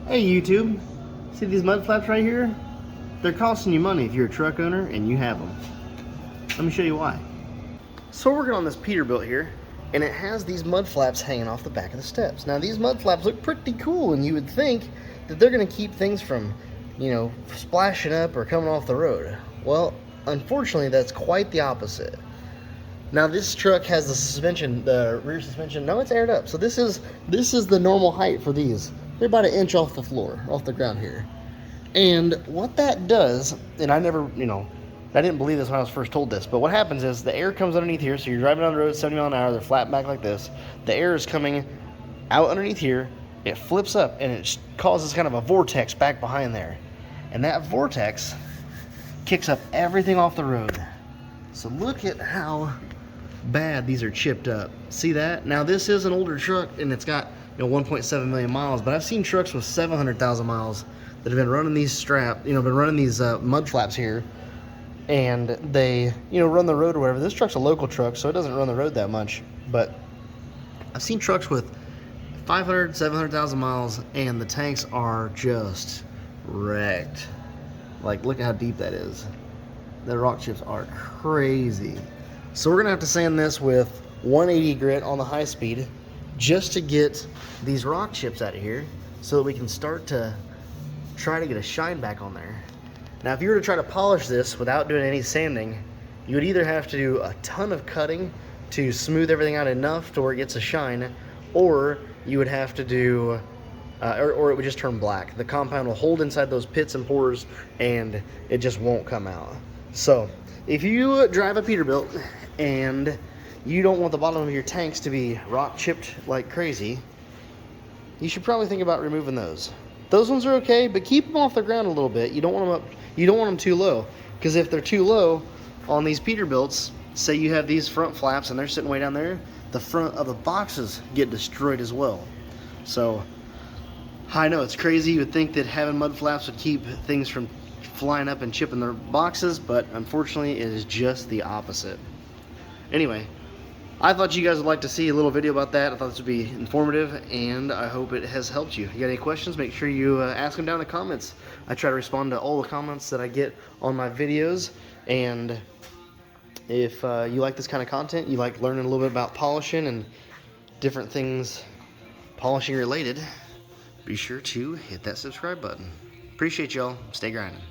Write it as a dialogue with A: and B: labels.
A: Hey YouTube, see these mud flaps right here? They're costing you money if you're a truck owner and you have them. Let me show you why. So we're working on this Peterbilt here, and it has these mud flaps hanging off the back of the steps. Now these mud flaps look pretty cool, and you would think that they're gonna keep things from, splashing up or coming off the road. Well, unfortunately that's quite the opposite. Now this truck has the suspension, the rear suspension, no, it's aired up. So this is the normal height for these. They're about an inch off the floor, off the ground here. And what that does, and I never, I didn't believe this when I was first told this, but what happens is the air comes underneath here, so you're driving down the road 70 miles an hour, they're flat back like this. The air is coming out underneath here, it flips up, and it causes kind of a vortex back behind there. And that vortex kicks up everything off the road. So look at how bad these are chipped up. See that? Now this is an older truck, and it's got 1.7 million miles, but I've seen trucks with 700,000 miles that have been running these mud flaps here, and they run the road or whatever. This truck's a local truck, so it doesn't run the road that much, but I've seen trucks with 500, 700,000 miles, and the tanks are just wrecked. Like, look at how deep that is. The rock chips are crazy. So we're gonna have to sand this with 180 grit on the high speed just to get these rock chips out of here so that we can start to try to get a shine back on there. Now if you were to try to polish this without doing any sanding, you would either have to do a ton of cutting to smooth everything out enough to where it gets a shine, or you would have to do or it would just turn black. The compound will hold inside those pits and pores and it just won't come out. So if you drive a Peterbilt and you don't want the bottom of your tanks to be rock chipped like crazy, you should probably think about removing those. Those ones are okay, but keep them off the ground a little bit. You don't want them up, you don't want them too low, because if they're too low on these Peterbilts, say you have these front flaps and they're sitting way down there, the front of the boxes get destroyed as well. So I know it's crazy. You would think that having mud flaps would keep things from flying up and chipping their boxes, but unfortunately it is just the opposite. Anyway, I thought you guys would like to see a little video about that. I thought this would be informative, and I hope it has helped you. If you got any questions, make sure you ask them down in the comments. I try to respond to all the comments that I get on my videos, and if you like this kind of content, you like learning a little bit about polishing and different things polishing related, be sure to hit that subscribe button. Appreciate y'all. Stay grinding.